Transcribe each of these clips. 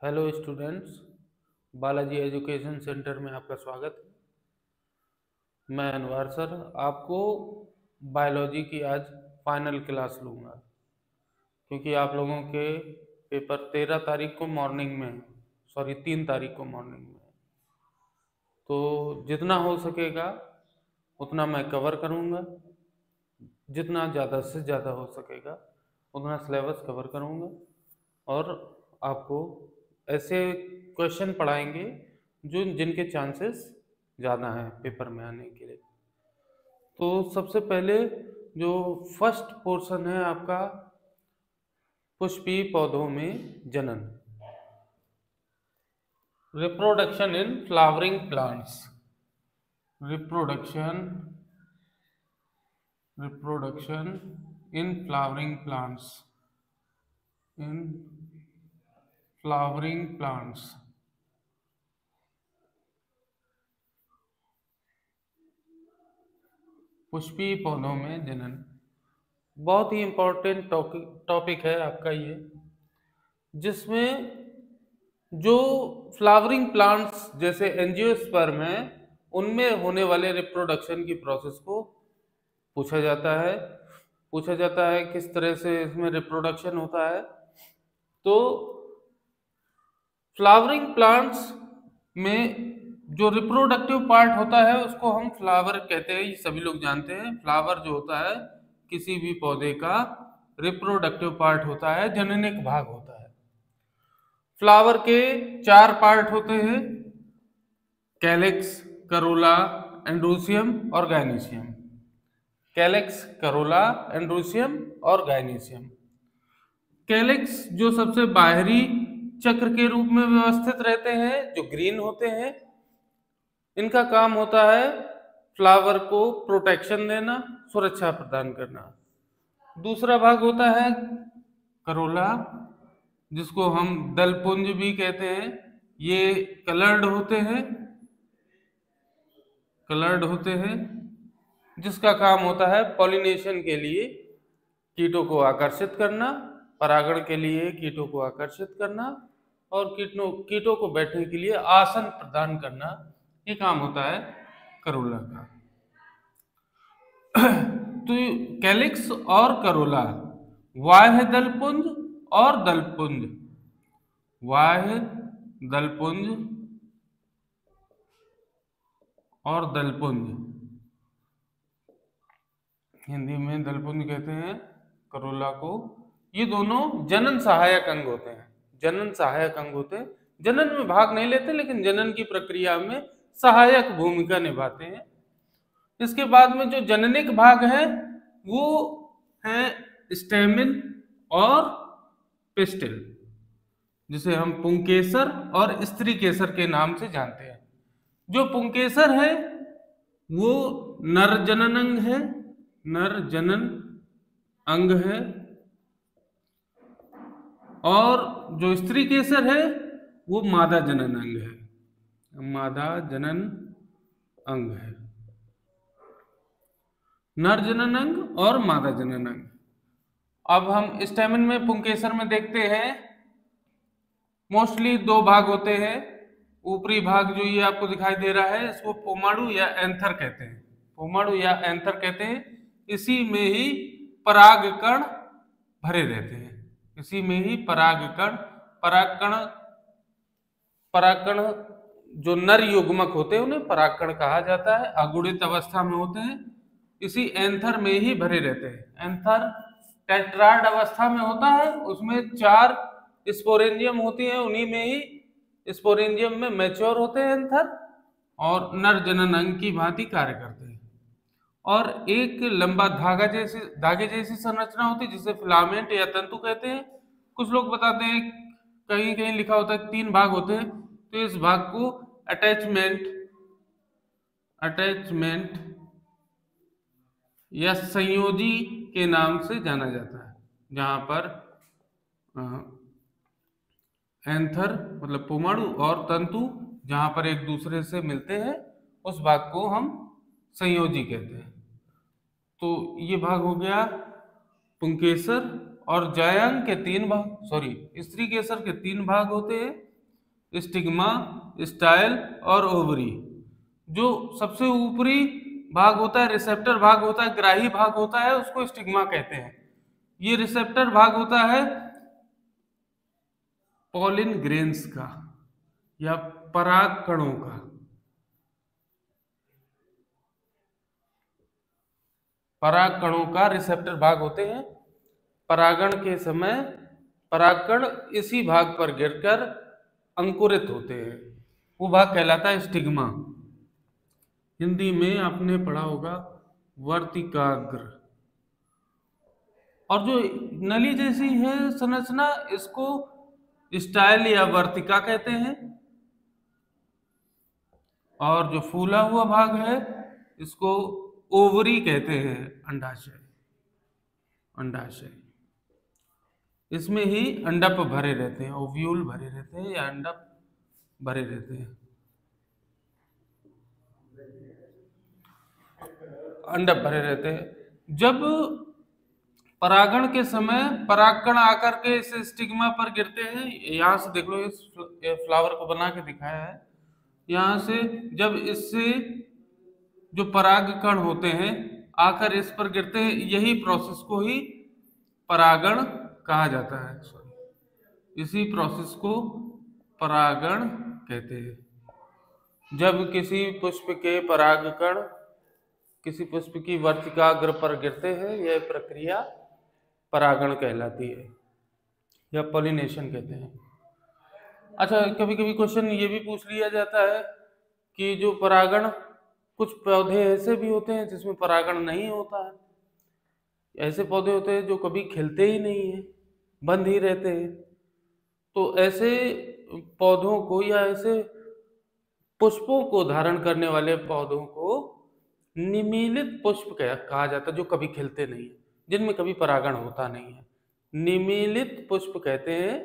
Hello students, Balaji education centre में आपका स्वागत है। मैं अनवर सर आपको बायोलॉजी की आज फाइनल क्लास लूँगा, क्योंकि आप लोगों के पेपर 13 तारीख को मॉर्निंग में है, सॉरी 3 तारीख को मॉर्निंग में है। तो जितना हो सकेगा उतना मैं कवर करूँगा, जितना ज़्यादा से ज़्यादा हो सकेगा उतना सिलेबस कवर करूँगा और आपको ऐसे क्वेश्चन पढ़ाएंगे जो जिनके चांसेस ज़्यादा हैं पेपर में आने के लिए। तो सबसे पहले जो फर्स्ट पोर्शन है आपका पुष्पीय पौधों में जनन, reproduction in flowering plants. Reproduction reproduction in flowering plants, in flowering plants. पुष्पीय पौधों में जनन बहुत ही इंपॉर्टेंट टॉपिक है आपका ये, जिसमें जो फ्लावरिंग प्लांट्स जैसे एंजियोस्पर्म है उनमें होने वाले रिप्रोडक्शन की प्रोसेस को पूछा जाता है किस तरह से इसमें रिप्रोडक्शन होता है। तो फ्लावरिंग प्लांट्स में जो रिप्रोडक्टिव पार्ट होता है उसको हम फ्लावर कहते हैं, ये सभी लोग जानते हैं। फ्लावर जो होता है किसी भी पौधे का रिप्रोडक्टिव पार्ट होता है, जननिक भाग होता है। फ्लावर के 4 पार्ट होते हैं, कैलिक्स, करोला, एंड्रोसियम और गाइनीशियम। कैलिक्स, करोला, एंड्रोसियम और गाइनीशियम। कैलिक्स जो सबसे बाहरी चक्र के रूप में व्यवस्थित रहते हैं, जो ग्रीन होते हैं, इनका काम होता है फ्लावर को प्रोटेक्शन देना, सुरक्षा प्रदान करना। दूसरा भाग होता है करोला, जिसको हम दलपुंज भी कहते हैं। ये कलर्ड होते हैं, जिसका काम होता है पॉलिनेशन के लिए कीटों को आकर्षित करना, परागण के लिए कीटों को आकर्षित करना और कीटों को बैठने के लिए आसन प्रदान करना, ये काम होता है करोला का। तो कैलिक्स और करोला, बाह्य दलपुंज और दलपुंज, बाह्य दलपुंज और दलपुंज, हिंदी में दलपुंज कहते हैं करोला को। ये दोनों जनन सहायक अंग होते हैं, जनन में भाग नहीं लेते लेकिन जनन की प्रक्रिया में सहायक भूमिका निभाते हैं। इसके बाद में जो जननिक भाग है वो है स्टेमिन और पिस्टिल, जिसे हम पुंकेसर और स्त्री केसर के नाम से जानते हैं। जो पुंकेसर है वो नर जनन अंग है और जो स्त्री केसर है वो मादा जनन अंग है। नर जनन अंग और मादा जनन अंग। अब हम स्टेमन में पुंकेसर में देखते हैं मोस्टली 2 भाग होते हैं। ऊपरी भाग जो ये आपको दिखाई दे रहा है इसको पोमाडु या एंथर कहते हैं। इसी में ही परागकण भरे रहते हैं, इसी में ही परागकण जो नर युग्मक होते हैं उन्हें परागकण कहा जाता है, अगुणित अवस्था में होते हैं, इसी एंथर में ही भरे रहते हैं। एंथर टेट्राड अवस्था में होता है, उसमें 4 स्पोरेंजियम होती है, उन्हीं में ही स्पोरेंजियम में मैच्योर होते हैं एंथर और नर जनन अंग की भांति कार्य करते हैं। और एक लंबा धागे जैसी संरचना होती है जिसे फिलामेंट या तंतु कहते हैं। कुछ लोग बताते हैं, कहीं कहीं लिखा होता है 3 भाग होते हैं, तो इस भाग को अटैचमेंट या संयोजी के नाम से जाना जाता है, जहां पर एंथर मतलब पोमाडु और तंतु जहां पर एक दूसरे से मिलते हैं उस भाग को हम संयोजी कहते हैं। तो ये भाग हो गया पुंकेसर और जायांग के 3 भाग, स्त्री केसर के 3 भाग होते हैं, स्टिग्मा, स्टाइल और ओवरी। जो सबसे ऊपरी भाग होता है, रिसेप्टर भाग होता है, ग्राही भाग होता है, उसको स्टिग्मा कहते हैं। ये रिसेप्टर भाग होता है पॉलिन ग्रेन्स का या पराग कणों का। पराग कणों का रिसेप्टर भाग होते हैं। परागण के समय परागकण इसी भाग पर गिरकर अंकुरित होते हैं, वो भाग कहलाता है स्टिग्मा। हिंदी में आपने पढ़ा होगा वर्तिकाग्र। और जो नली जैसी है संरचना, इसको स्टाइल या वर्तिका कहते हैं। और जो फूला हुआ भाग है इसको ओवरी कहते हैं, अंडाशय। अंडाशय, इसमें ही अंडप भरे रहते हैं, ओव्यूल भरे रहते हैं या अंडप भरे रहते हैं। अंडप भरे रहते हैं। जब परागण के समय परागकण आकर के इस स्टिग्मा पर गिरते हैं, यहां से देख लो, इस फ्लावर को बना के दिखाया है। यहां से जब इससे जो परागकण होते हैं आकर इस पर गिरते हैं, यही प्रोसेस को ही परागण कहा जाता है। सॉरी, इसी प्रोसेस को परागण कहते हैं। जब किसी पुष्प के परागकण किसी पुष्प की वर्तिकाग्र पर गिरते हैं, यह प्रक्रिया परागण कहलाती है या पॉलिनेशन कहते हैं। अच्छा, कभी कभी क्वेश्चन ये भी पूछ लिया जाता है कि जो परागण, कुछ पौधे ऐसे भी होते हैं जिसमें परागण नहीं होता है। ऐसे पौधे होते हैं जो कभी खिलते ही नहीं है, बंद ही रहते हैं। तो ऐसे पौधों को या ऐसे पुष्पों को धारण करने वाले पौधों को निमीलित पुष्प कहा जाता है, जो कभी खिलते नहीं है, जिनमें कभी परागण होता नहीं है। निमीलित पुष्प कहते हैं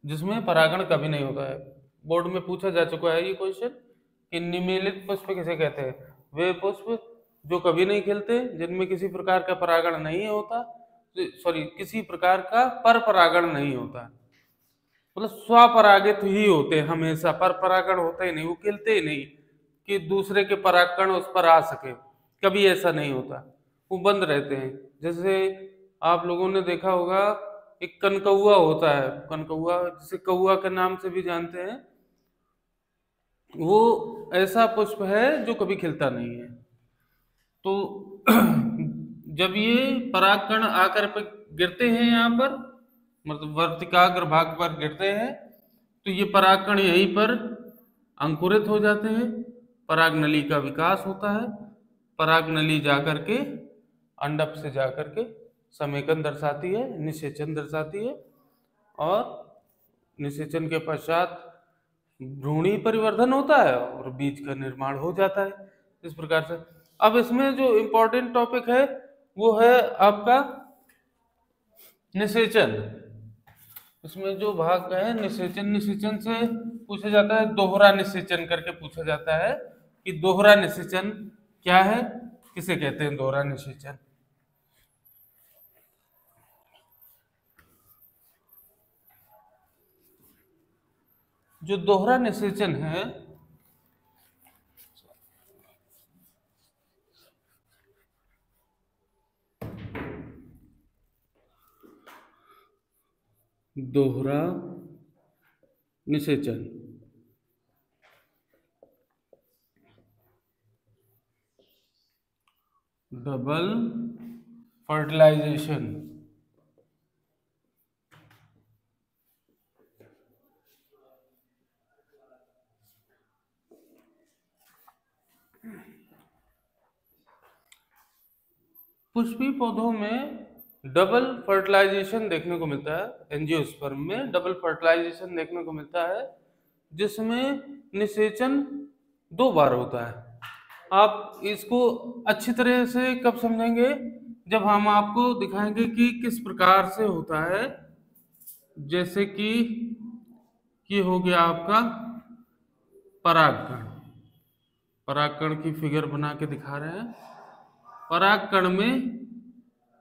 जिसमें परागण कभी नहीं होता है। बोर्ड में पूछा जा चुका है ये क्वेश्चन कि निमीलित पुष्प किसे कहते हैं। वे पुष्प जो कभी नहीं खिलते, जिनमें किसी प्रकार का परागण नहीं होता, सॉरी, किसी प्रकार का पर परागण नहीं होता, मतलब स्वपरागित ही होते हैं हमेशा, पर परागण होता ही नहीं, वो खिलते ही नहीं कि दूसरे के परागकण उस पर आ सके, कभी ऐसा नहीं होता, वो बंद रहते हैं। जैसे आप लोगों ने देखा होगा, एक कनकौआ होता है, कनकौआ जिसे कौआ के नाम से भी जानते हैं, वो ऐसा पुष्प है जो कभी खिलता नहीं है। तो जब ये परागकण आकर पे गिरते हैं यहाँ पर, मतलब वर्तिकाग्र भाग पर गिरते हैं, तो ये परागकण यहीं पर अंकुरित हो जाते हैं। पराग नली का विकास होता है। पराग नली जाकर के अंडप से जाकर के समेकन दर्शाती है, निषेचन दर्शाती है, और निषेचन के पश्चात भ्रूणी परिवर्धन होता है और बीज का निर्माण हो जाता है, इस प्रकार से। अब इसमें जो इम्पोर्टेंट टॉपिक है वो है आपका निषेचन। इसमें जो भाग है निषेचन, निषेचन से पूछा जाता है, दोहरा निषेचन करके पूछा जाता है कि दोहरा निषेचन क्या है, किसे कहते हैं दोहरा निषेचन। जो दोहरा निषेचन है, दोहरा निषेचन डबल फर्टिलाइजेशन, पुष्पी पौधों में डबल फर्टिलाइजेशन देखने को मिलता है। एंजियोस्पर्म में डबल फर्टिलाइजेशन देखने को मिलता है, जिसमें निषेचन 2 बार होता है। आप इसको अच्छी तरह से कब समझेंगे, जब हम आपको दिखाएंगे कि किस प्रकार से होता है। जैसे कि ये हो गया आपका परागकण, परागकण की फिगर बना के दिखा रहे हैं। परागकण में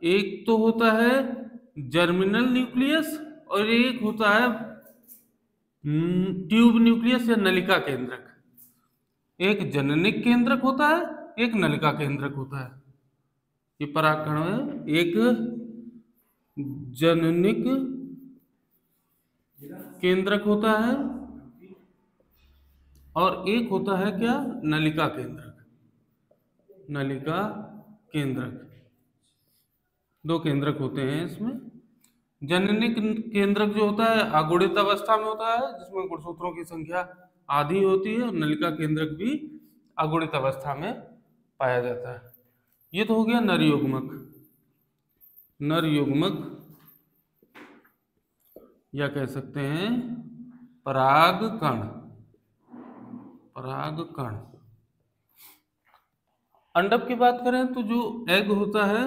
एक तो होता है जर्मिनल न्यूक्लियस और एक होता है ट्यूब न्यूक्लियस या नलिका केंद्रक। एक जननिक केंद्रक होता है, एक नलिका केंद्रक होता है। ये परागकण में एक जननिक केंद्रक होता है और एक होता है क्या, नलिका केंद्रक। नलिका केंद्रक, दो केंद्रक होते हैं इसमें। जननिक केंद्रक जो होता है अगुणित अवस्था में होता है, जिसमें गुणसूत्रों की संख्या आधी होती है, और नलिका केंद्रक भी अगुणित अवस्था में पाया जाता है। ये तो हो गया नर युग्मक। नर युग्मक या कह सकते हैं परागकण। परागकण। अंडक की बात करें तो जो एग होता है,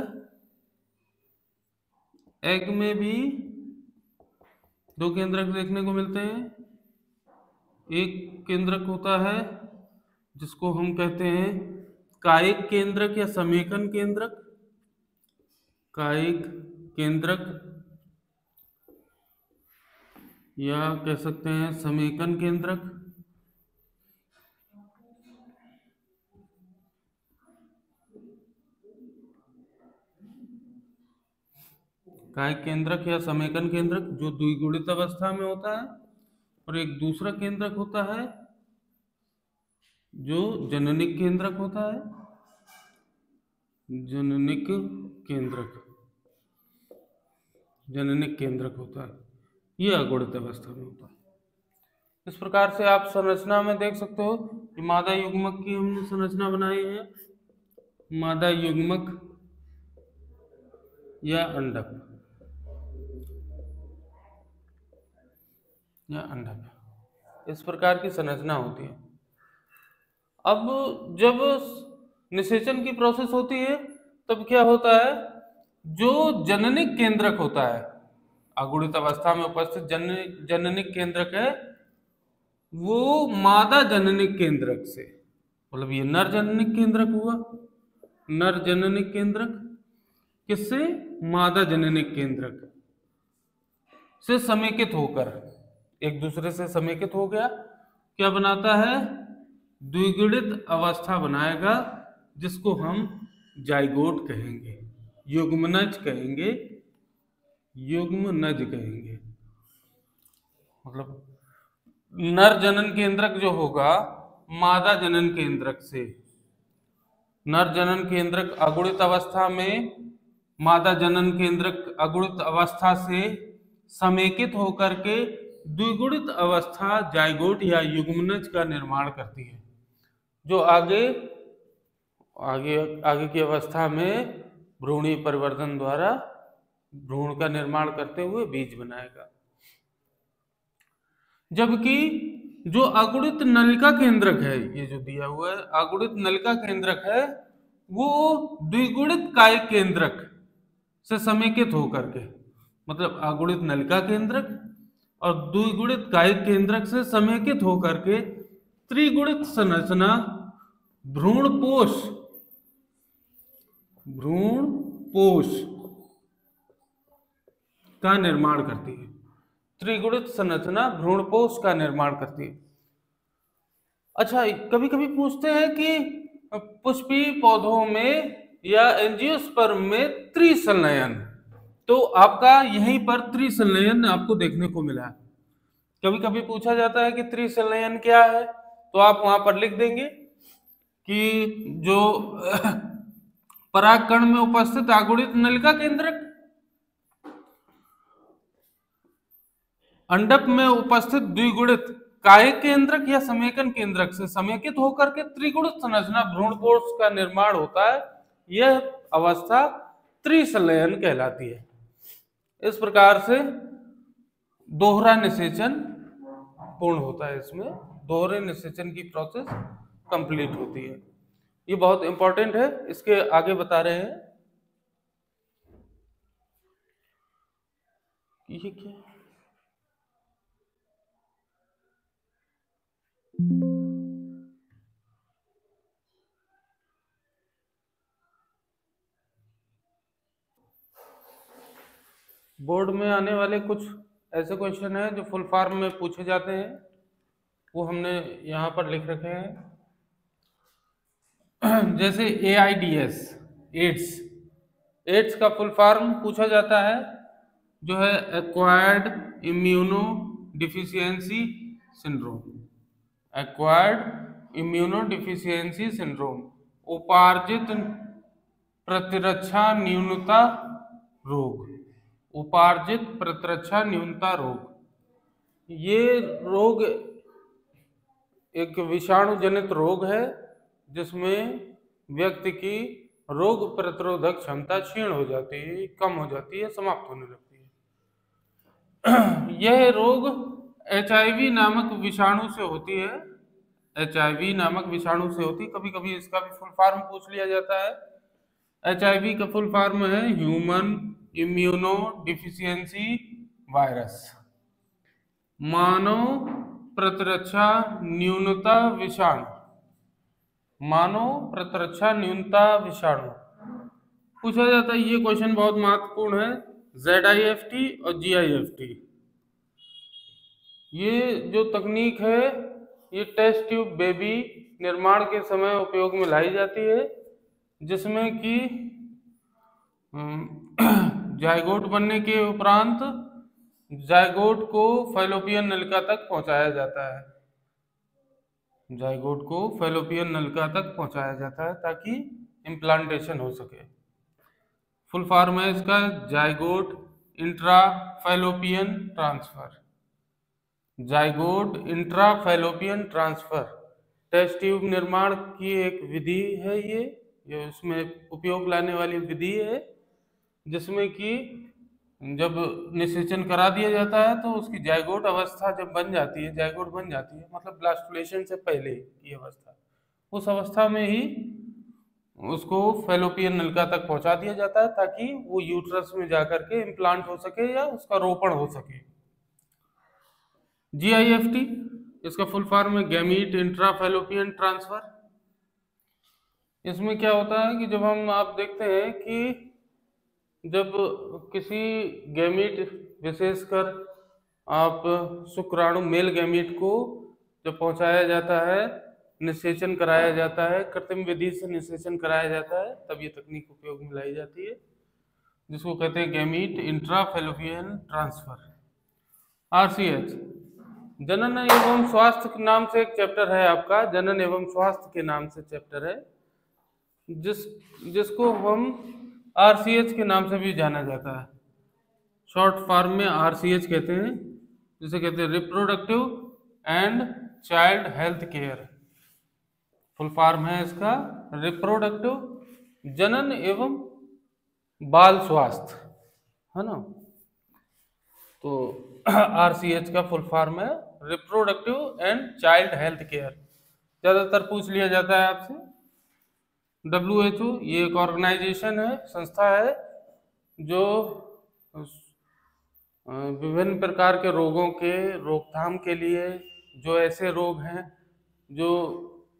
एग में भी दो केंद्रक देखने को मिलते हैं। एक केंद्रक होता है जिसको हम कहते हैं कायिक केंद्रक या समेकन केंद्रक। कायिक केंद्रक या कह सकते हैं समेकन केंद्रक। कायिक केंद्रक या समेकन केंद्रक जो द्विगुणित अवस्था में होता है, और एक दूसरा केंद्रक होता है जो जननिक केंद्रक होता है। जननिक केंद्रक, जननिक केंद्रक होता है, ये अगुणित अवस्था में होता है। इस प्रकार से आप संरचना में देख सकते हो कि मादा युग्मक की हमने संरचना बनाई है। मादा युग्मक या अंडक या अंडक, इस प्रकार की संरचना होती है। अब जब निषेचन की प्रोसेस होती है तब क्या होता है, जो जननिक केंद्रक होता है, अगुणित अवस्था में उपस्थित जननिक केंद्रक है, वो मादा जननिक केंद्रक से, मतलब ये नर जननिक केंद्रक हुआ, नर जननिक केंद्रक किससे, मादा जननिक केंद्रक से समेकित होकर, एक दूसरे से समेकित हो गया, क्या बनाता है, द्विगुणित अवस्था बनाएगा, जिसको हम जाइगोट कहेंगे, युग्मनज कहेंगे, युग्मनज कहेंगे। मतलब नर जनन केंद्रक जो होगा मादा जनन केंद्रक से, नर जनन केंद्रक अगुणित अवस्था में मादा जनन केंद्रक अगुणित अवस्था से समेकित होकर के द्विगुणित अवस्था जाइगोट या युग्मनज का निर्माण करती है, जो आगे आगे आगे की अवस्था में भ्रूणीय परिवर्तन द्वारा भ्रूण का निर्माण करते हुए बीज बनाएगा। जबकि जो अगुणित नलिका केंद्रक है, ये जो दिया हुआ है अगुणित नलिका केंद्रक है, वो द्विगुणित कायिक केंद्रक से समेकित होकर के, मतलब अगुणित नलिका केंद्रक और द्विगुणित कायिक केंद्रक से समेकित होकर के त्रिगुणित संरचना भ्रूणपोष, भ्रूणपोष का निर्माण करती है। त्रिगुणित संरचना भ्रूणपोष का निर्माण करती है। अच्छा, कभी कभी पूछते हैं कि पुष्पीय पौधों में या एंजियोस्पर्म में त्रिसंलयन, तो आपका यहीं पर त्रिसंलयन आपको देखने को मिला है। कभी कभी पूछा जाता है कि त्रिसंलयन क्या है, तो आप वहां पर लिख देंगे कि जो परागकण में उपस्थित अगुणित नलिका केंद्रक, अंडक में उपस्थित द्विगुणित कायिक केंद्रक या समेकन केंद्रक से समेकित होकर के त्रिगुणित संरचना भ्रूणपोष का निर्माण होता है, यह अवस्था त्रिसंलयन कहलाती है। इस प्रकार से दोहरा निषेचन पूर्ण होता है, इसमें दोहरे निषेचन की प्रोसेस कंप्लीट होती है। ये बहुत इंपॉर्टेंट है, इसके आगे बता रहे हैं। ये क्या, बोर्ड में आने वाले कुछ ऐसे क्वेश्चन हैं जो फुल फॉर्म में पूछे जाते हैं, वो हमने यहाँ पर लिख रखे हैं। जैसे AIDS, एड्स, एड्स का फुल फॉर्म पूछा जाता है जो है acquired immuno deficiency syndrome. Acquired immuno deficiency syndrome, उपार्जित प्रतिरक्षा न्यूनता रोग, उपार्जित प्रतिरक्षा न्यूनता रोग। ये रोग एक विषाणु जनित रोग है जिसमें व्यक्ति की रोग प्रतिरोधक क्षमता क्षीण हो जाती है, कम हो जाती है, समाप्त होने लगती है। यह रोग HIV नामक विषाणु से होती है। HIV नामक विषाणु से होती है। कभी कभी इसका भी फुल फॉर्म पूछ लिया जाता है। HIV का फुल फॉर्म है ह्यूमन इम्यूनो डिफिशियंसी वायरस, मानव प्रतिरक्षा न्यूनता विषाणु, मानव प्रतिरक्षा न्यूनता विषाणु पूछा जाता है। ये क्वेश्चन बहुत महत्वपूर्ण है। ZIFT और GIFT, ये जो तकनीक है ये टेस्ट ट्यूब बेबी निर्माण के समय उपयोग में लाई जाती है, जिसमें कि जायगोट बनने के उपरांत जायगोट को फैलोपियन नलिका तक पहुंचाया जाता है। जायगोट को फैलोपियन नलिका तक पहुंचाया जाता है ताकि इम्प्लांटेशन हो सके। फुल फॉर्म है इसका zygote intra fallopian transfer, zygote intra fallopian transfer test tube निर्माण की एक विधि है। ये उसमें उपयोग लाने वाली विधि है, जिसमें कि जब निषेचन करा दिया जाता है तो उसकी जायगोट अवस्था जब बन जाती है, जायगोट बन जाती है, मतलब ब्लास्टुलेशन से पहले की अवस्था, उस अवस्था में ही उसको फैलोपियन नलिका तक पहुंचा दिया जाता है ताकि वो यूट्रस में जाकर के इम्प्लांट हो सके या उसका रोपण हो सके। GIFT, इसका फुल फॉर्म है गैमीट इंट्रा फैलोपियन ट्रांसफर। इसमें क्या होता है कि जब हम आप देखते हैं कि जब किसी गैमीट, विशेषकर आप शुक्राणु मेल गैमीट को जब पहुंचाया जाता है, निषेचन कराया जाता है, कृत्रिम विधि से निषेचन कराया जाता है, तब ये तकनीक उपयोग में लाई जाती है, जिसको कहते हैं gamete intra fallopian transfer. RCH, जनन एवं स्वास्थ्य के नाम से एक चैप्टर है आपका, जनन एवं स्वास्थ्य के नाम से चैप्टर है, जिसको हम RCH के नाम से भी जाना जाता है। शॉर्ट फॉर्म में RCH कहते हैं, जिसे कहते हैं reproductive and child health care. Full form है इसका रिप्रोडक्टिव, जनन एवं बाल स्वास्थ्य, है ना। तो RCH का फुल फॉर्म है reproductive and child health care. ज्यादातर पूछ लिया जाता है आपसे। WHO, ये एक ऑर्गेनाइजेशन है, संस्था है, जो विभिन्न प्रकार के रोगों के रोकथाम के लिए, जो ऐसे रोग हैं जो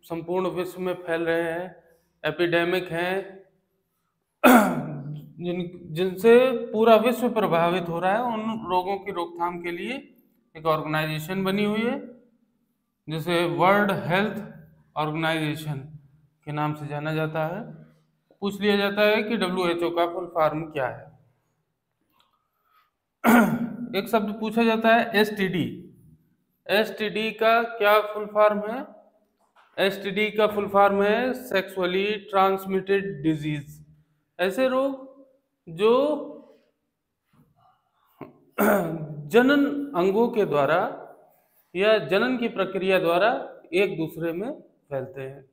संपूर्ण विश्व में फैल रहे हैं, एपिडेमिक हैं, जिनसे पूरा विश्व प्रभावित हो रहा है, उन रोगों की रोकथाम के लिए एक ऑर्गेनाइजेशन बनी हुई है, जिसे वर्ल्ड हेल्थ ऑर्गेनाइजेशन के नाम से जाना जाता है। पूछ लिया जाता है कि WHO का फुल फॉर्म क्या है। एक शब्द पूछा जाता है STD। STD का क्या फुल फॉर्म है? STD का फुल फॉर्म है सेक्सुअली ट्रांसमिटेड डिजीज। ऐसे रोग जो जनन अंगों के द्वारा या जनन की प्रक्रिया द्वारा एक दूसरे में फैलते हैं,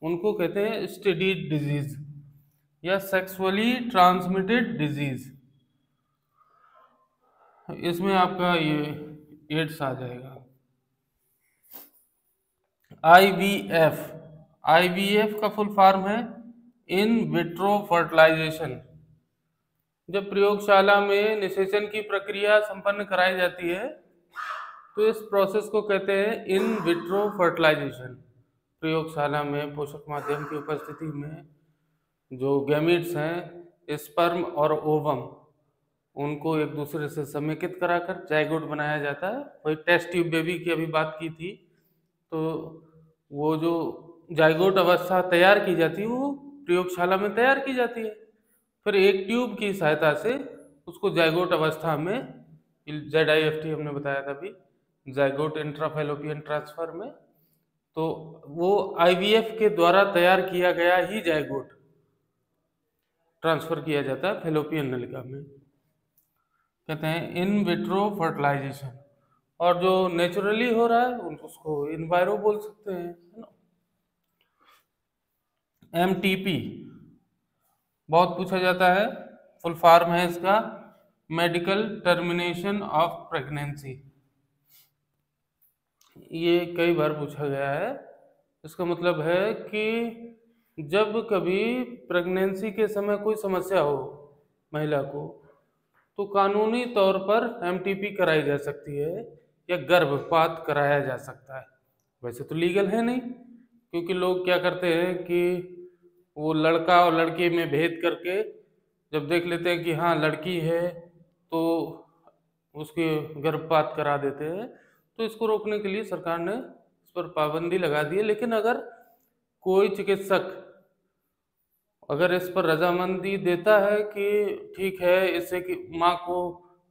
उनको कहते हैं STD डिजीज या सेक्सुअली ट्रांसमिटेड डिजीज। इसमें आपका ये एड्स आ जाएगा। IVF का फुल फॉर्म है इन विट्रो फर्टिलाइजेशन। जब प्रयोगशाला में निषेचन की प्रक्रिया संपन्न कराई जाती है तो इस प्रोसेस को कहते हैं इन विट्रो फर्टिलाइजेशन। प्रयोगशाला में पोषक माध्यम की उपस्थिति में जो गैमीट्स हैं, स्पर्म और ओवम, उनको एक दूसरे से समेकित कराकर जाइगोट बनाया जाता है। वही टेस्ट ट्यूब बेबी की अभी बात की थी, तो वो जो जाइगोट अवस्था तैयार की जाती है वो प्रयोगशाला में तैयार की जाती है। फिर एक ट्यूब की सहायता से उसको जाइगोट अवस्था में, ZIFT हमने बताया था अभी, जाइगोट इंट्राफैलोपियन ट्रांसफर में, तो वो IVF के द्वारा तैयार किया गया ही जाइगोट ट्रांसफर किया जाता है फैलोपियन नलिका में। कहते हैं इन विट्रो फर्टिलाइजेशन। और जो नेचुरली हो रहा है उसको इन वायरो बोल सकते हैं, है ना। MTP बहुत पूछा जाता है, फुल फॉर्म है इसका मेडिकल टर्मिनेशन ऑफ प्रेगनेंसी। ये कई बार पूछा गया है। इसका मतलब है कि जब कभी प्रेगनेंसी के समय कोई समस्या हो महिला को, तो कानूनी तौर पर MTP कराई जा सकती है या गर्भपात कराया जा सकता है। वैसे तो लीगल है नहीं, क्योंकि लोग क्या करते हैं कि वो लड़का और लड़के में भेद करके जब देख लेते हैं कि हाँ लड़की है तो उसके गर्भपात करा देते हैं। तो इसको रोकने के लिए सरकार ने इस पर पाबंदी लगा दी है। लेकिन अगर कोई चिकित्सक अगर इस पर रजामंदी देता है कि ठीक है इससे कि माँ को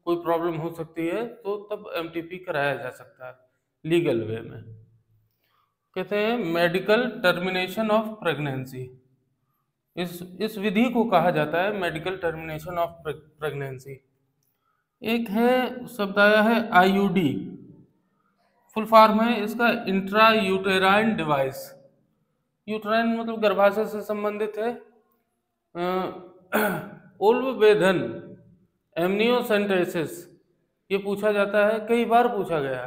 कोई प्रॉब्लम हो सकती है, तो तब MTP कराया जा सकता है लीगल वे में। कहते हैं मेडिकल टर्मिनेशन ऑफ प्रेगनेंसी, इस विधि को कहा जाता है मेडिकल टर्मिनेशन ऑफ प्रेगनेंसी। एक है शब्द आया है IUD, फुल फॉर्म है इसका इंट्रा यूटेराइन डिवाइस। यूटेराइन मतलब गर्भाशय से संबंधित है। उल्ब वेधन एमनियोसेंटेसिस, ये पूछा जाता है, कई बार पूछा गया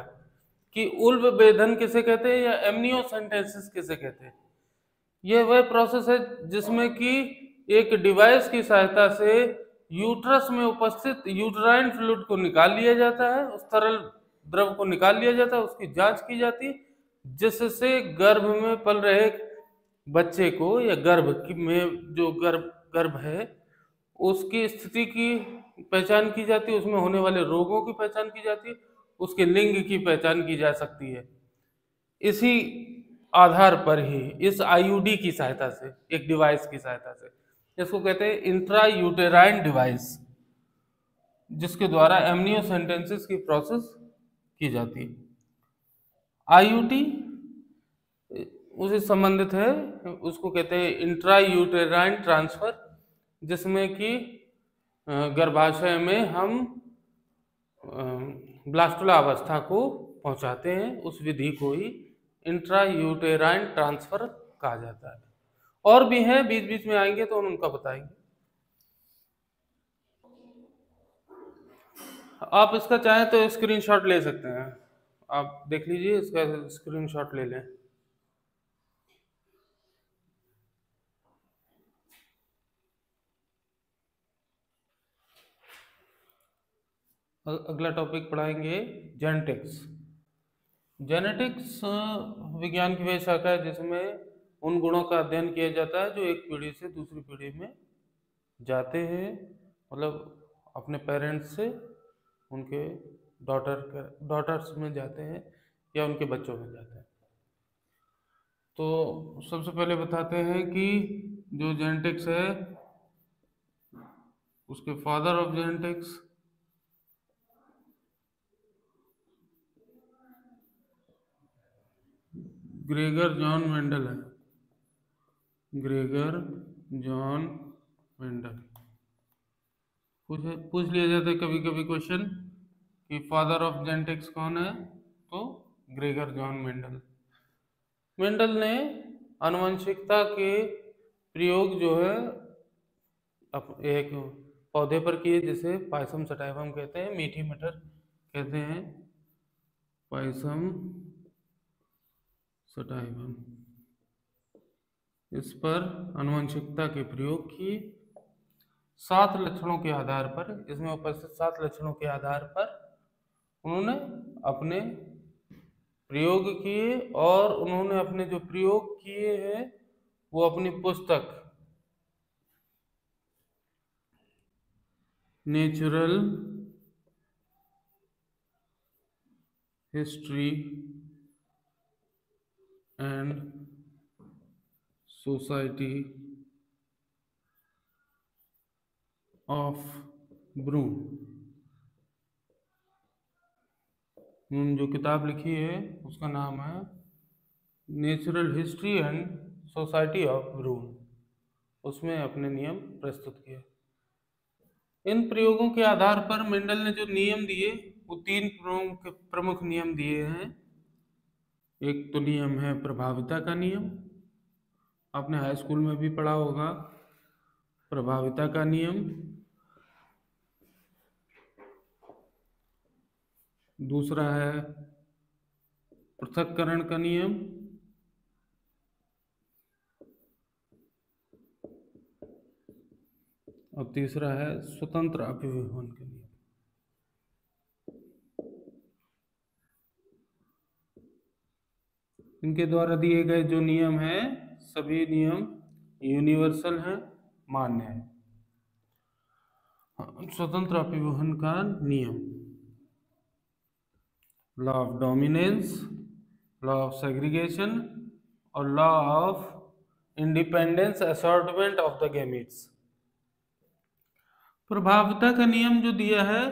कि उल्ब वेधन किसे कहते हैं या एमनियोसेंटेसिस किसे कहते हैं। यह वह प्रोसेस है जिसमें कि एक डिवाइस की सहायता से यूट्रस में उपस्थित यूट्राइन फ्लूइड को निकाल लिया जाता है, उस तरल द्रव को निकाल लिया जाता है, उसकी जांच की जाती है, जिससे गर्भ में पल रहे बच्चे को या गर्भ में जो गर्भ है उसकी स्थिति की पहचान की जाती है, उसमें होने वाले रोगों की पहचान की जाती है, उसके लिंग की पहचान की जा सकती है। इसी आधार पर ही इस IUD की सहायता से, एक डिवाइस की सहायता से, इसको कहते हैं इंट्रा यूटेराइन डिवाइस, जिसके द्वारा एमनियोसेंटेसिस की प्रोसेस की जाती है। IUT उसे संबंधित है, उसको कहते हैं इंट्रा यूटेराइन ट्रांसफर, जिसमें कि गर्भाशय में हम ब्लास्टुला अवस्था को पहुंचाते हैं। उस विधि को ही इंट्रा यूटेराइन ट्रांसफर कहा जाता है। और भी हैं, बीच बीच में आएंगे तो हम उनका बताएंगे। आप इसका चाहें तो स्क्रीनशॉट ले सकते हैं, आप देख लीजिए, इसका स्क्रीनशॉट ले लें। अगला टॉपिक पढ़ाएंगे जेनेटिक्स। जेनेटिक्स विज्ञान की वह शाखा है जिसमें उन गुणों का अध्ययन किया जाता है जो एक पीढ़ी से दूसरी पीढ़ी में जाते हैं, मतलब अपने पेरेंट्स से उनके डॉटर्स में जाते हैं या उनके बच्चों में जाते हैं। तो सबसे पहले बताते हैं कि जो जेनेटिक्स है उसके father of genetics Gregor John Mendel है। ग्रेगर जॉन मेंडल पूछ लिया जाता है कभी कभी क्वेश्चन कि फादर ऑफ जेनेटिक्स कौन है, तो ग्रेगर जॉन मेंडल। मेंडल ने आनुवंशिकता के प्रयोग जो है एक पौधे पर किए जिसे पायसम सटाइवम कहते हैं, मीठी मटर कहते हैं, पायसम सटाइवम। इस पर आनुवंशिकता के प्रयोग किए 7 लक्षणों के आधार पर, इसमें उपस्थित 7 लक्षणों के आधार पर उन्होंने अपने प्रयोग किए, और उन्होंने अपने जो प्रयोग किए हैं वो अपनी पुस्तक natural history and society of Brunn. जो किताब लिखी है उसका नाम है natural history and society of Brunn. उसमें अपने नियम प्रस्तुत किए। इन प्रयोगों के आधार पर मेंडल ने जो नियम दिए वो 3 प्रमुख नियम दिए हैं। एक तो नियम है प्रभाविता का नियम, आपने हाई स्कूल में भी पढ़ा होगा प्रभाविता का नियम। दूसरा है पृथक्करण का नियम, और तीसरा है स्वतंत्र अभिव्यवन का नियम। इनके द्वारा दिए गए जो नियम हैं सभी नियम यूनिवर्सल हैं, मान्य है। स्वतंत्र अभिव्यवन का नियम, law of dominance, law of segregation और law of independence assortment of the gametes. प्रभाविता का नियम जो दिया है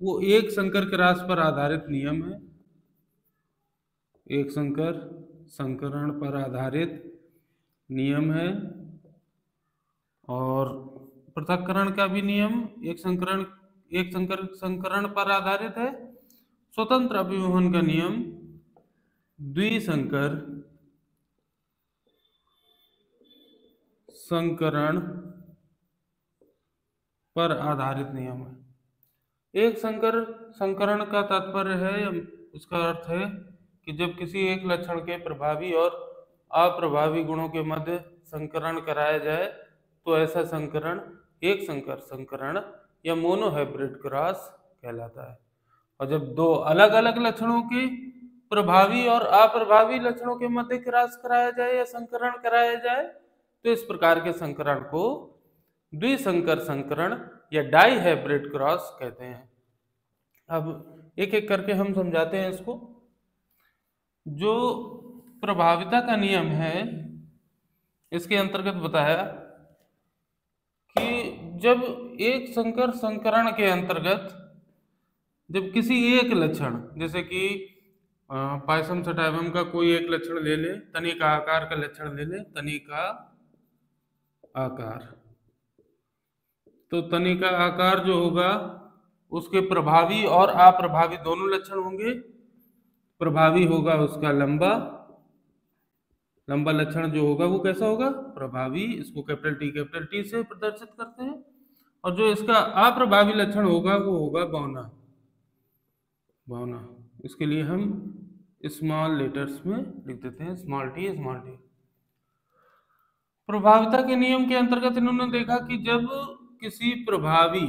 वो एक संकर के रास पर आधारित नियम है, एक संकर संकरण पर आधारित नियम है। और पृथक्करण का भी नियम एक संकर संकरण पर आधारित है। स्वतंत्र अभिव्यवन का नियम द्विसंकर संकरण पर आधारित नियम है। एक संकर संकरण का तात्पर्य है, इसका अर्थ है कि जब किसी एक लक्षण के प्रभावी और अप्रभावी गुणों के मध्य संकरण कराया जाए तो ऐसा संकरण एक संकर संकरण या मोनोहाइब्रिड क्रॉस कहलाता है। और जब दो अलग अलग लक्षणों के प्रभावी और अप्रभावी लक्षणों के मध्य क्रॉस कराया जाए या संकरण कराया जाए तो इस प्रकार के संकरण को द्विसंकर संकरण या डाइहाइब्रिड क्रॉस कहते हैं। अब एक एक करके हम समझाते हैं इसको। जो प्रभाविता का नियम है इसके अंतर्गत बताया कि जब एक संकर संकरण के अंतर्गत जब किसी एक लक्षण, जैसे कि पायसम सटाइवम का कोई एक लक्षण ले ले, तनिका आकार का लक्षण ले ले, तनिका आकार, तो तनिका आकार जो होगा उसके प्रभावी और अप्रभावी दोनों लक्षण होंगे। प्रभावी होगा उसका लंबा लक्षण जो होगा वो कैसा होगा प्रभावी, इसको कैपिटल टी से प्रदर्शित करते हैं। और जो इसका अप्रभावी लक्षण होगा वो होगा बौना। इसके लिए हम स्मॉल लेटर्स में लिख देते हैं स्मॉल टी। प्रभाविता के नियम के अंतर्गत इन्होंने देखा कि जब किसी प्रभावी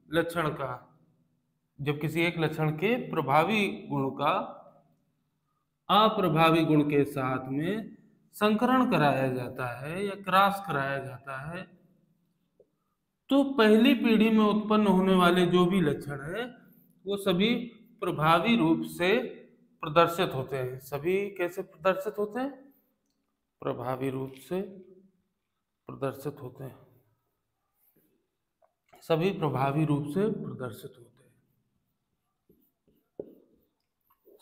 लक्षण का, जब किसी एक लक्षण के प्रभावी गुण का अप्रभावी गुण के साथ में संकरण कराया जाता है या क्रॉस कराया जाता है तो पहली पीढ़ी में उत्पन्न होने वाले जो भी लक्षण है वो सभी प्रभावी रूप से प्रदर्शित होते हैं। सभी कैसे प्रदर्शित होते हैं? प्रभावी रूप से प्रदर्शित होते हैं। सभी प्रभावी रूप से प्रदर्शित होते हैं।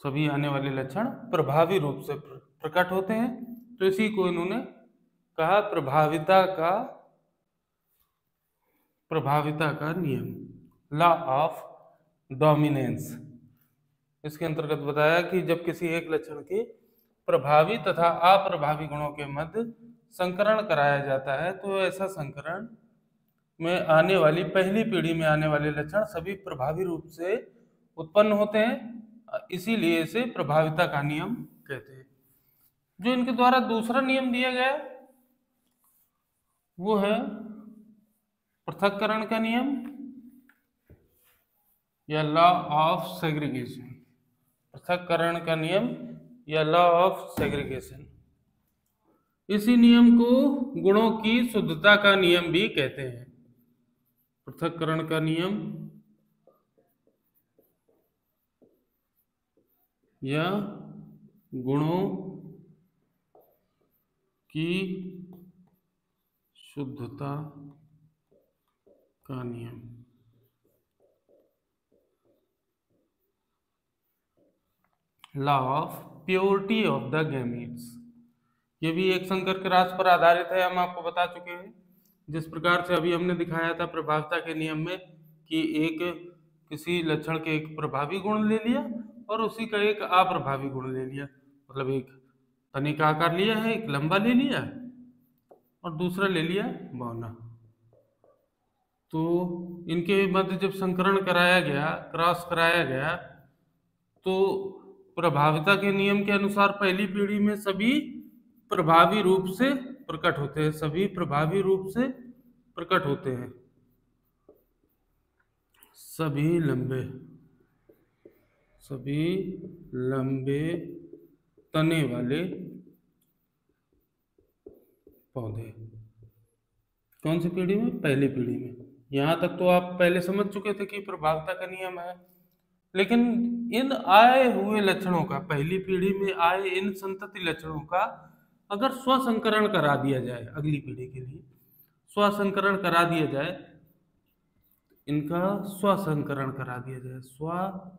सभी आने वाले लक्षण प्रभावी रूप से प्रकट होते हैं। तो इसी को इन्होंने कहा प्रभाविता का नियम, लॉ ऑफ डोमिनेंस। इसके अंतर्गत बताया कि जब किसी एक लक्षण के प्रभावी तथा अप्रभावी गुणों के मध्य संकरण कराया जाता है तो ऐसा संकरण में आने वाली पहली पीढ़ी में आने वाले लक्षण सभी प्रभावी रूप से उत्पन्न होते हैं, इसीलिए इसे प्रभाविता का नियम कहते हैं। जो इनके द्वारा दूसरा नियम दिया गया वो है पृथक्करण का नियम या लॉ ऑफ सेग्रीगेशन। पृथक्करण का नियम या लॉ ऑफ सेग्रीगेशन। इसी नियम को गुणों की शुद्धता का नियम भी कहते हैं। पृथक्करण का नियम या गुणों की शुद्धता का नियम। Law of purity of the gametes, ये भी एक संकर के राज पर आधारित है, हम आपको बता चुके हैं। जिस प्रकार से अभी हमने दिखाया था प्रभावता के नियम में कि एक किसी लक्षण के एक प्रभावी गुण ले लिया और उसी का एक अप्रभावी गुण ले लिया, मतलब एक तने का आकार लिया है, एक लंबा ले लिया और दूसरा ले लिया बौना। तो इनके मध्य जब संकरण कराया गया, क्रॉस कराया गया, तो प्रभाविता के नियम के अनुसार पहली पीढ़ी में सभी प्रभावी रूप से प्रकट होते हैं, सभी प्रभावी रूप से प्रकट होते हैं, सभी लंबे तने वाले पौधे। कौन सी पीढ़ी में? पहली पीढ़ी में। यहां तक तो आप पहले समझ चुके थे कि प्रभावता का नियम है, लेकिन इन आए हुए लक्षणों का, पहली पीढ़ी में आए इन संतति लक्षणों का अगर स्वसंकरण करा दिया जाए, अगली पीढ़ी के लिए स्वसंकरण करा दिया जाए, इनका स्वसंकरण करा दिया जाए, स्वसंकरण,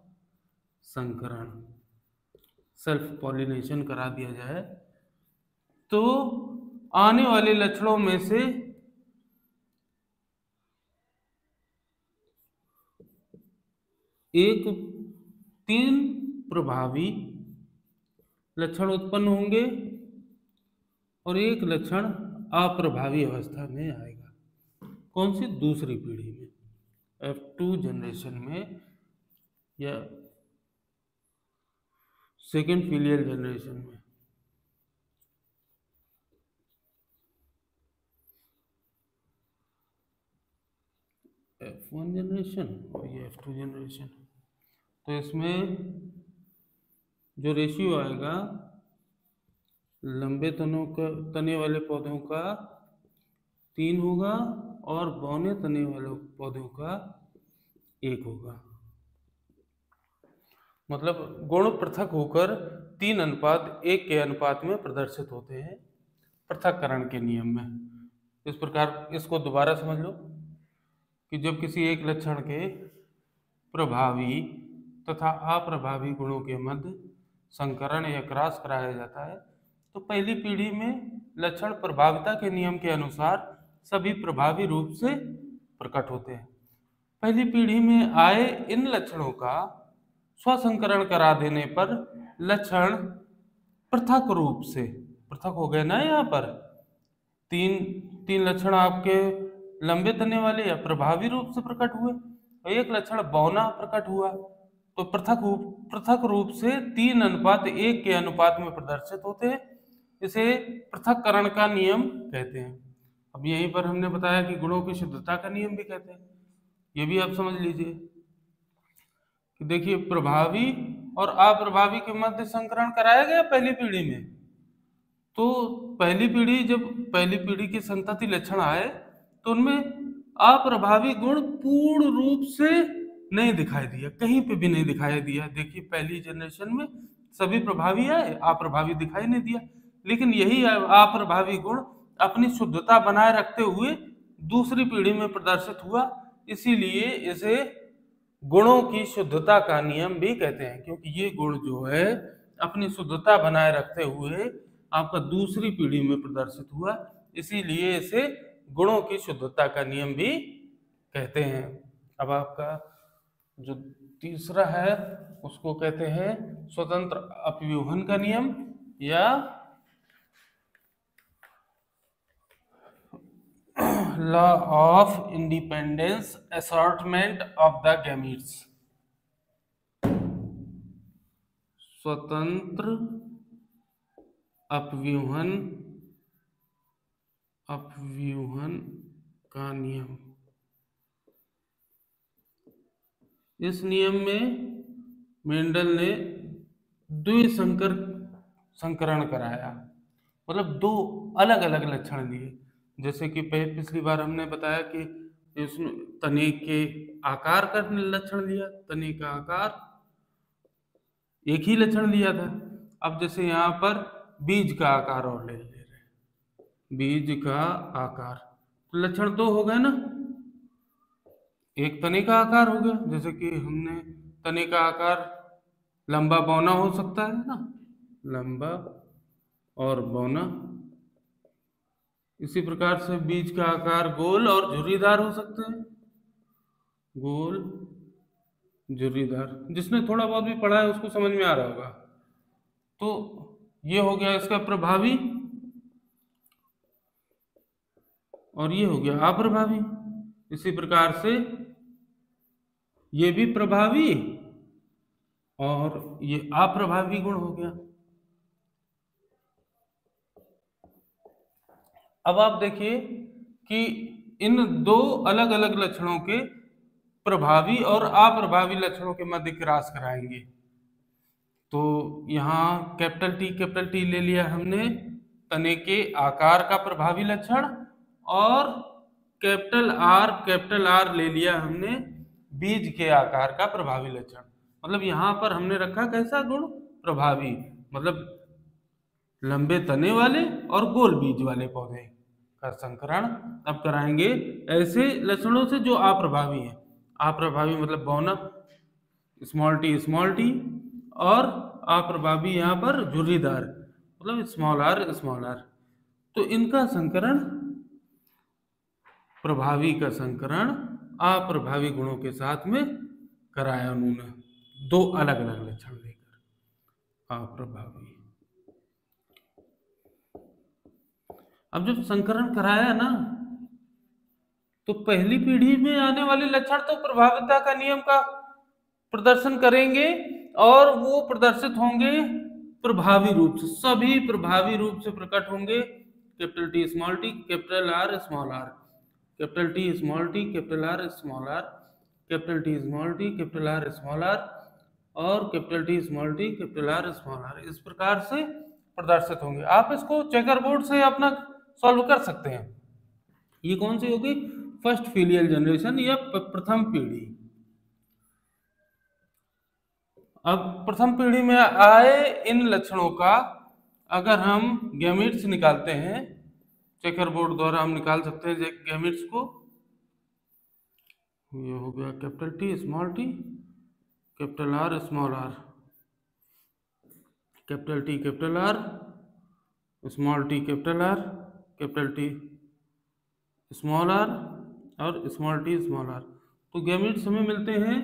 सेल्फ पॉलिनेशन करा दिया जाए, तो आने वाले लक्षणों में से एक 3 प्रभावी लक्षण उत्पन्न होंगे और एक लक्षण अप्रभावी अवस्था में आएगा। कौन सी? दूसरी पीढ़ी में, F2 जनरेशन में या सेकेंड फिलियल जनरेशन में। F1 जनरेशन और ये F2 जनरेशन। तो इसमें जो रेशियो आएगा लंबे तने वाले पौधों का 3 होगा और बौने तने वाले पौधों का 1 होगा। मतलब गुण पृथक होकर 3:1 के अनुपात में प्रदर्शित होते हैं पृथक्करण के नियम में। इस प्रकार इसको दोबारा समझ लो कि जब किसी एक लक्षण के प्रभावी तथा अप्रभावी गुणों के मध्य संकरण या क्रॉस कराया जाता है, तो पहली पीढ़ी में लक्षण प्रभाविता के नियम के अनुसार सभी प्रभावी रूप से प्रकट होते हैं। पहली पीढ़ी में आए इन लक्षणों का स्वसंकरण करा देने पर लक्षण पृथक रूप से, पृथक हो गए ना, यहाँ पर तीन लक्षण आपके लंबे तने वाले या प्रभावी रूप से प्रकट हुए और एक लक्षण बौना प्रकट हुआ, तो पृथक रूप से 3:1 के अनुपात में प्रदर्शित होते हैं। इसे पृथक्करण का नियम कहते हैं। अब यहीं पर हमने बताया कि गुणों की शुद्धता का नियम भी कहते हैं। ये भी आप समझ लीजिए कि देखिए प्रभावी और अप्रभावी के मध्य संकरण कराया गया पहली पीढ़ी में, तो जब पहली पीढ़ी के संतति लक्षण आए तो उनमें अप्रभावी गुण पूर्ण रूप से नहीं दिखाई दिया, कहीं पे भी नहीं दिखाई दिया। देखिए पहली जनरेशन में सभी प्रभावी आए, अप्रभावी दिखाई नहीं दिया, लेकिन यही अप्रभावी गुण अपनी शुद्धता बनाए रखते हुए दूसरी पीढ़ी में प्रदर्शित हुआ, इसीलिए इसे गुणों की शुद्धता का नियम भी कहते हैं, क्योंकि ये गुण जो है अपनी शुद्धता बनाए रखते हुए आपका दूसरी पीढ़ी में प्रदर्शित हुआ, इसीलिए इसे गुणों की शुद्धता का नियम भी कहते हैं। अब आपका जो तीसरा है उसको कहते हैं स्वतंत्र अपव्यूहन का नियम या law of independence assortment of the gametes. स्वतंत्र अपव्यूहन का नियम। इस नियम में मेंडल ने द्विसंकर संकरण कराया, मतलब 2 अलग अलग लक्षण दिए। जैसे कि पिछली बार हमने बताया कि कि उसने तने के आकार का लक्षण लिया, तने का आकार एक ही लक्षण लिया था। अब जैसे यहाँ पर बीज का आकार और ले रहे हैं, बीज का आकार, तो लक्षण दो हो गए ना, एक तने का आकार हो गया, जैसे कि हमने तने का आकार लंबा बौना हो सकता है ना, लंबा और बौना। इसी प्रकार से बीज का आकार गोल और झुर्रीदार हो सकते हैं, गोल झुर्रीदार। जिसने थोड़ा बहुत भी पढ़ा है उसको समझ में आ रहा होगा। तो ये हो गया इसका प्रभावी, और ये हो गया अप्रभावी। इसी प्रकार से ये भी प्रभावी और ये अप्रभावी गुण हो गया। अब आप देखिए कि इन दो अलग अलग लक्षणों के प्रभावी और अप्रभावी लक्षणों के मध्य क्रॉस कराएंगे। तो यहाँ कैपिटल टी ले लिया हमने तने के आकार का प्रभावी लक्षण, और कैपिटल आर ले लिया हमने बीज के आकार का प्रभावी लक्षण। मतलब यहाँ पर हमने रखा कैसा गुण, प्रभावी, मतलब लंबे तने वाले और गोल बीज वाले पौधे का संकरण अब कराएंगे ऐसे लक्षणों से जो अप्रभावी है। अप्रभावी मतलब बौना, स्मॉल टी, और अप्रभावी यहाँ पर झुर्रीदार मतलब स्मॉल आर। तो इनका संकरण, प्रभावी का संकरण अप्रभावी गुणों के साथ में कराया उन्होंने, दो अलग अलग लक्षण लेकर अप्रभावी। अब जब संकरण कराया ना, तो पहली पीढ़ी में आने वाले लक्षण तो प्रभाविता का नियम का प्रदर्शन करेंगे, और वो प्रदर्शित होंगे प्रभावी रूप से, सभी प्रभावी रूप से प्रकट होंगे। Capital T small T, capital R small R, capital T small T, capital R small R, capital T small T, capital R small R, और capital T small T, capital R small R, इस प्रकार से प्रदर्शित होंगे। आप इसको checker board से अपना सॉल्व कर सकते हैं। ये कौन सी होगी, फर्स्ट फिलियल जनरेशन या प्रथम पीढ़ी। अब प्रथम पीढ़ी में आए इन लक्षणों का अगर हम गैमेट्स निकालते हैं, चेकर बोर्ड द्वारा हम निकाल सकते हैं गैमेट्स को। ये हो गया capital T small T, capital R small R, capital T capital R, small T capital R, capital T small R, और स्मॉल टी स्मॉल आर। तो गैमेट्स हमें मिलते हैं,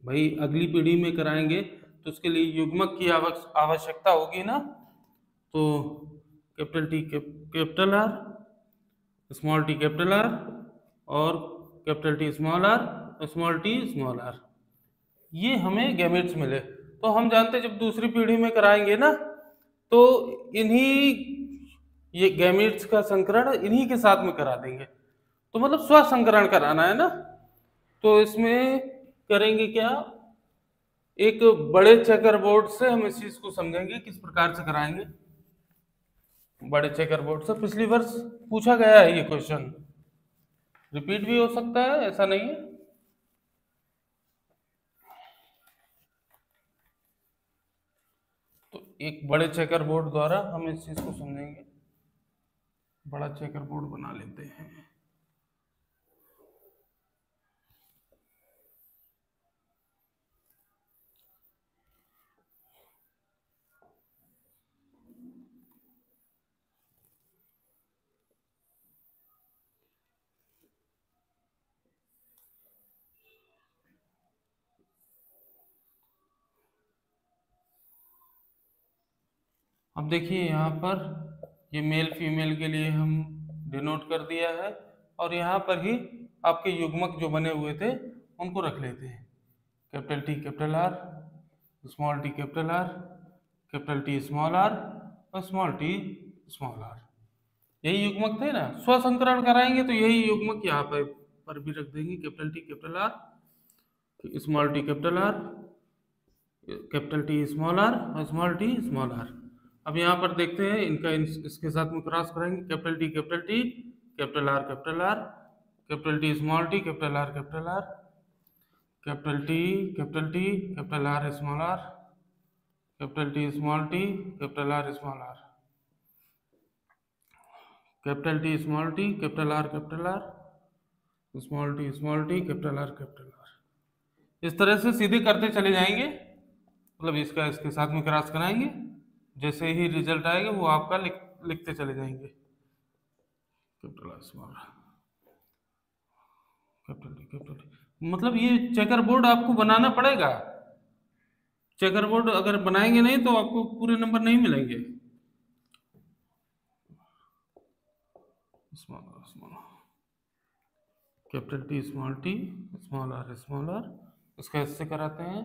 भाई अगली पीढ़ी में कराएंगे तो उसके लिए युग्मक की आवश्यकता होगी ना। तो capital T capital R, small T capital R, और capital T small R, small T small R, ये हमें गैमेट्स मिले। तो हम जानते हैं जब दूसरी पीढ़ी में कराएंगे ना, तो इन्हीं ये गैमेट्स का संकरण इन्हीं के साथ में करा देंगे। तो मतलब स्वसंकरण कराना है ना, तो इसमें करेंगे क्या, एक बड़े चेकर बोर्ड से हम इस चीज को समझेंगे किस प्रकार से कराएंगे। बड़े चेकर बोर्ड से पिछली वर्ष पूछा गया है, ये क्वेश्चन रिपीट भी हो सकता है, ऐसा नहीं है। तो एक बड़े चेकर बोर्ड द्वारा हम इस चीज को समझेंगे। बड़ा चेकर बोर्ड बना लेते हैं। अब देखिए यहाँ पर ये मेल फीमेल के लिए हम डिनोट कर दिया है, और यहाँ पर ही आपके युग्मक जो बने हुए थे उनको रख लेते हैं। Capital T capital R, small T capital R, capital T small R, और स्मॉल टी स्मॉल आर, यही युग्मक थे ना। स्वसंकरण कराएंगे तो यही युग्मक यहाँ पर भी रख देंगे, capital T capital R, small T capital R, capital T small R, और स्मॉल टी स्मॉल आर। अब यहाँ पर देखते हैं इनका इसके साथ में क्रॉस कराएंगे, capital T capital T, capital R capital T small T, capital R, capital R, capital T, capital T, capital R small R, capital T small T, capital R small R, capital T small T, capital R, capital R, small T, capital R, capital R. इस तरह से सीधे करते चले जाएंगे, मतलब इसका इसके साथ में क्रॉस कराएंगे, जैसे ही रिजल्ट आएगा वो आपका लिखते चले जाएंगे। Capital R small capital T, capital T, मतलब ये चेकर बोर्ड आपको बनाना पड़ेगा। चेकर बोर्ड अगर बनाएंगे नहीं तो आपको पूरे नंबर नहीं मिलेंगे। Small small capital T small T, small R, इसका इससे कराते हैं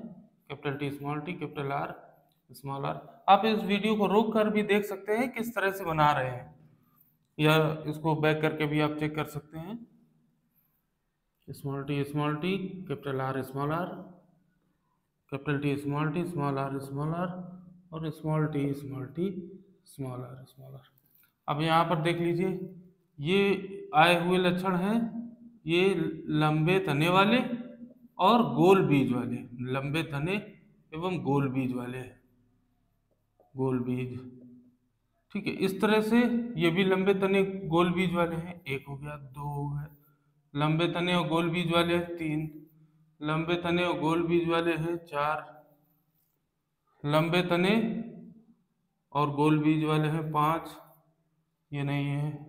capital T small T, capital R small R. आप इस वीडियो को रोक कर भी देख सकते हैं किस तरह से बना रहे हैं, या इसको बैक करके भी आप चेक कर सकते हैं। Small T, capital R, small R, capital T small R, small R, और small T, small R, small R. अब यहाँ पर देख लीजिए, ये आए हुए लक्षण हैं, ये लंबे तने वाले और गोल बीज वाले, लंबे तने एवं गोल बीज वाले, गोल बीज, ठीक है। इस तरह से ये भी लंबे तने गोल बीज वाले हैं, एक हो गया, दो हो गए, लंबे तने और गोल बीज वाले हैं तीन, लंबे तने और गोल बीज वाले हैं चार, लंबे तने और गोल बीज वाले हैं पांच, ये नहीं है,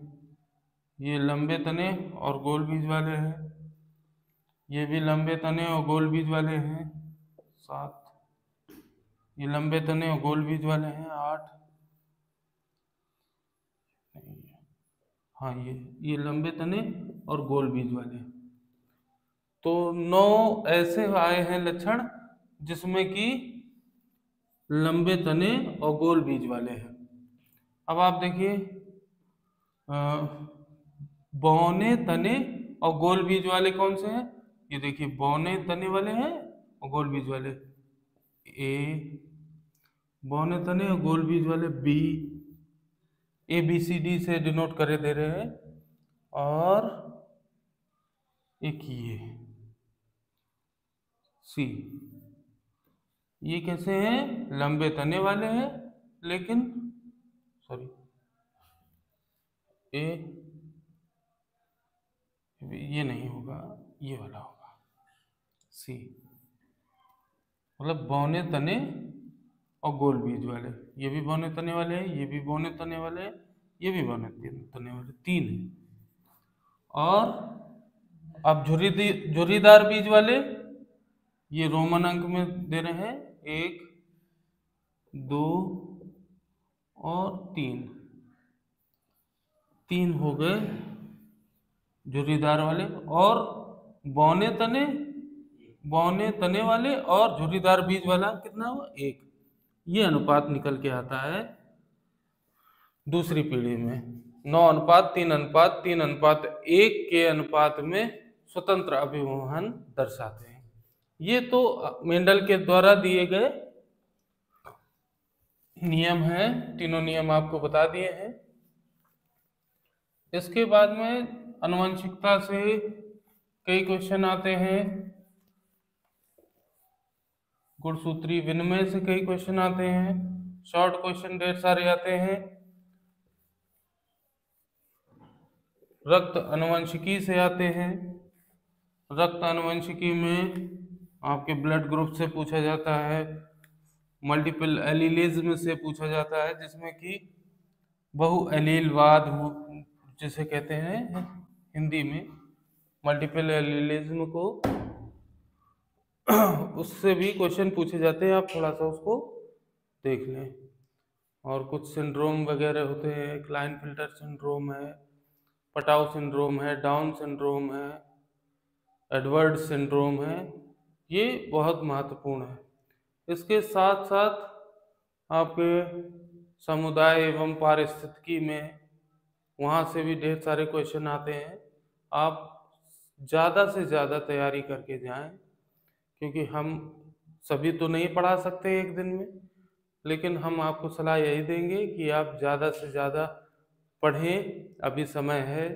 ये लंबे तने और गोल बीज वाले हैं, ये भी लंबे तने और गोल बीज वाले हैं सात, ये लंबे तने और गोल बीज वाले हैं आठ, हाँ ये लंबे तने और गोल बीज वाले हैं। तो 9 ऐसे आए हैं लक्षण जिसमें कि लंबे तने और गोल बीज वाले हैं। अब आप देखिए, बौने तने और गोल बीज वाले कौन से हैं, ये देखिए बौने तने वाले हैं और गोल बीज वाले ए, बौने तने और गोल बीज वाले B, A B C D से डिनोट करे दे रहे हैं, और एक ये सी, ये कैसे हैं, लंबे तने वाले हैं, लेकिन सॉरी ए, ये नहीं होगा, ये वाला होगा सी, मतलब बौने तने और गोल बीज वाले, ये भी बौने तने वाले हैं, ये भी बौने तने वाले हैं, ये भी बौने तने वाले, तीन है। और अब झुर्रीदार बीज वाले, ये रोमन अंक में दे रहे हैं, एक, दो और तीन, तीन हो गए झुर्रीदार वाले, और बौने तने वाले और झुर्रीदार बीज वाला कितना हुआ, एक। ये अनुपात निकल के आता है दूसरी पीढ़ी में, 9:3:3:1 के अनुपात में स्वतंत्र अभिवहन दर्शाते हैं। ये तो मेंडल के द्वारा दिए गए नियम हैं, तीनों नियम आपको बता दिए हैं। इसके बाद में आनुवंशिकता से कई क्वेश्चन आते हैं, गुणसूत्री विनिमय से कई क्वेश्चन आते हैं, शॉर्ट क्वेश्चन ढेर सारे आते हैं, रक्त आनुवंशिकी से आते हैं। रक्त आनुवंशिकी में आपके ब्लड ग्रुप से पूछा जाता है, मल्टीपल एलीलिज्म से पूछा जाता है, जिसमें कि बहु एलीलवाद जिसे कहते हैं हिंदी में, मल्टीपल एलीलिज्म को उससे भी क्वेश्चन पूछे जाते हैं, आप थोड़ा सा उसको देख लें। और कुछ सिंड्रोम वगैरह होते हैं, क्लाइनफिल्टर सिंड्रोम है, पटाउ सिंड्रोम है, डाउन सिंड्रोम है, एडवर्ड सिंड्रोम है, ये बहुत महत्वपूर्ण है। इसके साथ साथ आपके समुदाय एवं पारिस्थितिकी में वहाँ से भी ढेर सारे क्वेश्चन आते हैं। आप ज़्यादा से ज़्यादा तैयारी करके जाएं, क्योंकि हम सभी तो नहीं पढ़ा सकते एक दिन में, लेकिन हम आपको सलाह यही देंगे कि आप ज़्यादा से ज़्यादा पढ़ें, अभी समय है,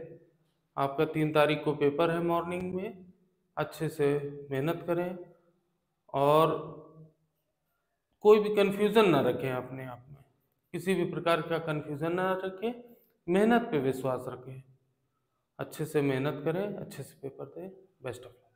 आपका 3 तारीख को पेपर है मॉर्निंग में, अच्छे से मेहनत करें और कोई भी कन्फ्यूज़न ना रखें अपने आप में, किसी भी प्रकार का कन्फ्यूज़न ना रखें, मेहनत पे विश्वास रखें, अच्छे से मेहनत करें, अच्छे से पेपर दें। Best of luck.